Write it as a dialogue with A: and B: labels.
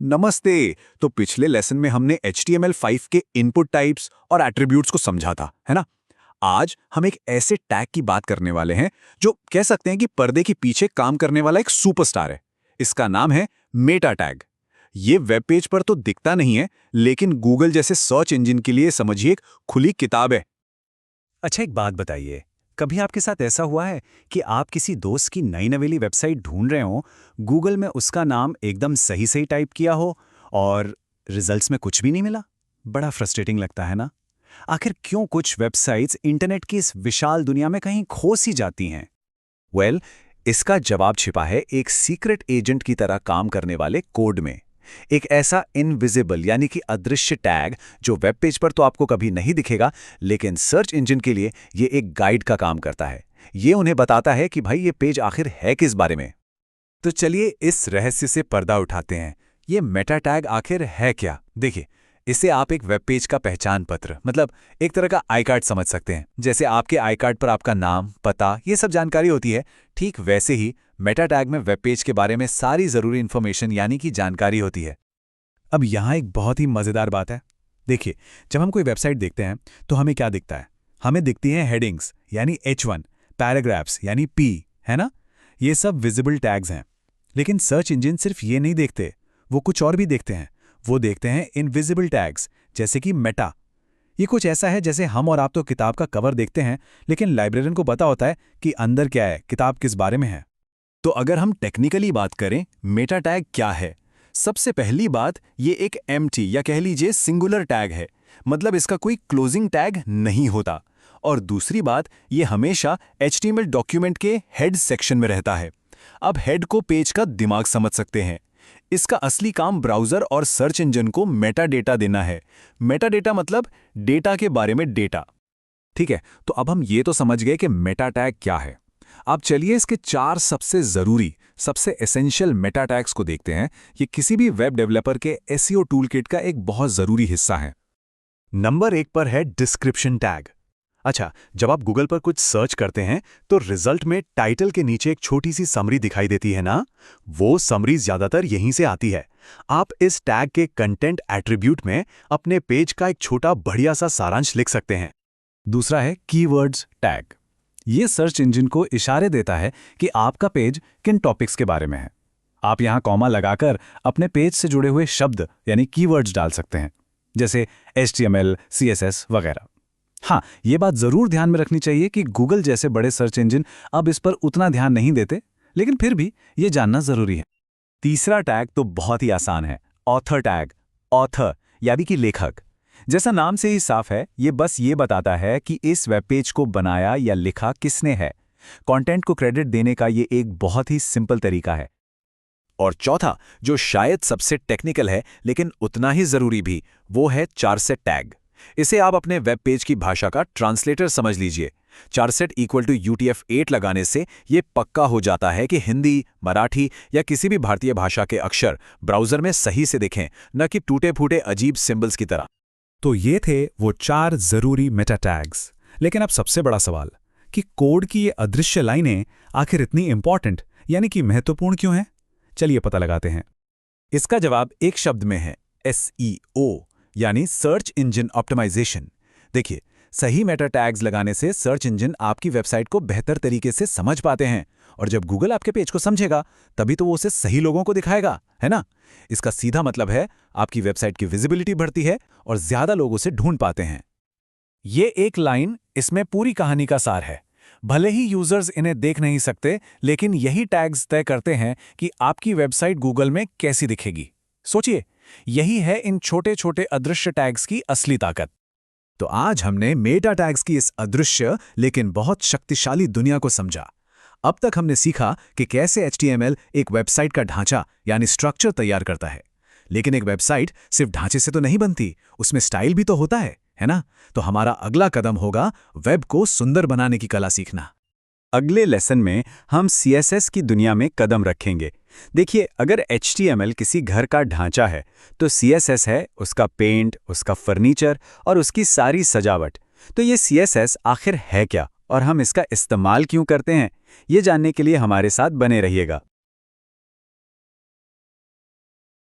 A: नमस्ते। तो पिछले लेसन में हमने HTML5 के इनपुट टाइप्स और एट्रीब्यूट्स को समझा था, है ना? आज हम एक ऐसे टैग की बात करने वाले हैं जो कह सकते हैं कि पर्दे के पीछे काम करने वाला एक सुपरस्टार है। इसका नाम है मेटा टैग। ये वेब पेज पर तो दिखता नहीं है, लेकिन गूगल जैसे सर्च इंजन के लिए समझिए एक खुली किताब है।
B: अच्छा, एक बात बताइए, कभी आपके साथ ऐसा हुआ है कि आप किसी दोस्त की नई नवेली वेबसाइट ढूंढ रहे हो, गूगल में उसका नाम एकदम सही सही टाइप किया हो और रिजल्ट्स में कुछ भी नहीं मिला? बड़ा फ्रस्ट्रेटिंग लगता है ना? आखिर क्यों कुछ वेबसाइट्स इंटरनेट की इस विशाल दुनिया में कहीं खो सी जाती हैं? वेल, इसका जवाब छिपा है एक सीक्रेट एजेंट की तरह काम करने वाले कोड में। एक ऐसा इनविजिबल यानी कि अदृश्य टैग जो वेब पेज पर तो आपको कभी नहीं दिखेगा, लेकिन सर्च इंजन के लिए ये एक गाइड का काम करता है। ये उन्हें बताता है कि भाई ये पेज आखिर है किस बारे में। तो चलिए इस रहस्य से पर्दा उठाते हैं। ये मेटा टैग आखिर है क्या? देखिए, इसे आप एक वेब पेज का पहचान पत्र, मतलब एक तरह का आई कार्ड समझ सकते हैं। जैसे आपके आई कार्ड पर आपका नाम, पता, ये सब जानकारी होती है, ठीक वैसे ही मेटा टैग में वेब पेज के बारे में सारी जरूरी इंफॉर्मेशन यानी कि जानकारी होती है। अब यहाँ एक बहुत ही मजेदार बात है। देखिए, जब हम कोई वेबसाइट देखते हैं तो हमें क्या दिखता है? हमें दिखती हैं हेडिंग्स यानी H1, पैराग्राफ्स यानी P, है ना? ये सब विजिबल टैग्स हैं। लेकिन सर्च इंजन सिर्फ ये नहीं देखते, वो कुछ और भी देखते हैं। वो देखते हैं इनविजिबल टैग्स, जैसे कि मेटा। ये कुछ ऐसा है जैसे हम और आप तो किताब का कवर देखते हैं, लेकिन लाइब्रेरियन को पता होता है कि अंदर क्या है, किताब किस बारे में है।
A: तो अगर हम टेक्निकली बात करें, मेटा टैग क्या है? सबसे पहली बात, ये एक एम्प्टी या कह लीजिए सिंगुलर टैग है, मतलब इसका कोई क्लोजिंग टैग नहीं होता। और दूसरी बात, ये हमेशा HTML डॉक्यूमेंट के हेड सेक्शन में रहता है। अब हेड को पेज का दिमाग समझ सकते हैं। इसका असली काम ब्राउज़र और सर्च इंजन को मेटा डेटा देना है। मेटा डेटा मतलब डेटा के बारे में डेटा। ठीक है, तो अब हम ये तो समझ गए कि मेटा टैग क्या है। अब चलिए इसके 4 सबसे ज़रूरी, सबसे एसेंशियल मेटा टैग्स को देखते हैं। ये किसी भी वेब डेवलपर के SEO टूलकिट का एक बहुत ज़रूरी हिस्सा है।
B: नंबर 1 पर है डिस्क्रिप्शन टैग। अच्छा, जब आप गूगल पर कुछ सर्च करते हैं तो रिजल्ट में टाइटल के नीचे एक छोटी सी समरी दिखाई देती है ना? वो समरी ज्यादातर यहीं से आती है। आप इस टैग के कंटेंट एट्रीब्यूट में अपने पेज का एक छोटा बढ़िया सा सारांश लिख सकते हैं। दूसरा है कीवर्ड्स टैग। ये सर्च इंजन को इशारे देता है कि आपका पेज किन टॉपिक्स के बारे में है। आप यहाँ कॉमा लगाकर अपने पेज से जुड़े हुए शब्द यानी कीवर्ड्स डाल सकते हैं, जैसे HTML, CSS वगैरह। हाँ, ये बात जरूर ध्यान में रखनी चाहिए कि गूगल जैसे बड़े सर्च इंजन अब इस पर उतना ध्यान नहीं देते, लेकिन फिर भी ये जानना जरूरी है। तीसरा टैग तो बहुत ही आसान है, ऑथर टैग। ऑथर यानी कि लेखक। जैसा नाम से ही साफ है, ये बस ये बताता है कि इस वेब पेज को बनाया या लिखा किसने है। कंटेंट को क्रेडिट देने का ये एक बहुत ही सिंपल तरीका है। और चौथा, जो शायद सबसे टेक्निकल है लेकिन उतना ही जरूरी भी, वो है चारसेट टैग। इसे आप अपने वेब पेज की भाषा का ट्रांसलेटर समझ लीजिए। चारसेट = UTF-8 लगाने से ये पक्का हो जाता है कि हिंदी, मराठी या किसी भी भारतीय भाषा के अक्षर ब्राउज़र में सही से दिखें, न कि टूटे-फूटे अजीब सिंबल्स की तरह। तो ये थे वो 4 जरूरी मेटा टैग्स। लेकिन अब सबसे बड़ा सवाल कि कोड की ये अदृश्य लाइनें आखिर इतनी इंपॉर्टेंट यानी कि महत्वपूर्ण क्यों हैं? चलिए पता लगाते हैं।
A: इसका जवाब एक शब्द में है, SEO यानी सर्च इंजन ऑप्टिमाइजेशन। देखिए, सही मेटा टैग्स लगाने से सर्च इंजन आपकी वेबसाइट को बेहतर तरीके से समझ पाते हैं, और जब गूगल आपके पेज को समझेगा तभी तो वो उसे सही लोगों को दिखाएगा, है ना? इसका सीधा मतलब है आपकी वेबसाइट की विजिबिलिटी बढ़ती है और ज्यादा लोग उसे ढूंढ पाते हैं। ये एक लाइन इसमें पूरी कहानी का सार है। भले ही यूजर्स इन्हें देख नहीं सकते, लेकिन यही टैग्स तय करते हैं कि आपकी वेबसाइट गूगल में कैसी दिखेगी। सोचिए, यही है इन छोटे छोटे अदृश्य टैग्स की असली ताकत।
B: तो आज हमने मेटा टैग्स की इस अदृश्य लेकिन बहुत शक्तिशाली दुनिया को समझा। अब तक हमने सीखा कि कैसे HTML एक वेबसाइट का ढांचा यानी स्ट्रक्चर तैयार करता है। लेकिन एक वेबसाइट सिर्फ ढांचे से तो नहीं बनती, उसमें स्टाइल भी तो होता है ना? तो हमारा अगला कदम होगा वेब को सुंदर बनाने की कला सीखना।
A: अगले लेसन में हम CSS की दुनिया में कदम रखेंगे। देखिए, अगर HTML किसी घर का ढांचा है, तो CSS है उसका पेंट, उसका फर्नीचर और उसकी सारी सजावट। तो ये CSS आखिर है क्या और हम इसका इस्तेमाल क्यों करते हैं, ये जानने के लिए हमारे साथ बने रहिएगा।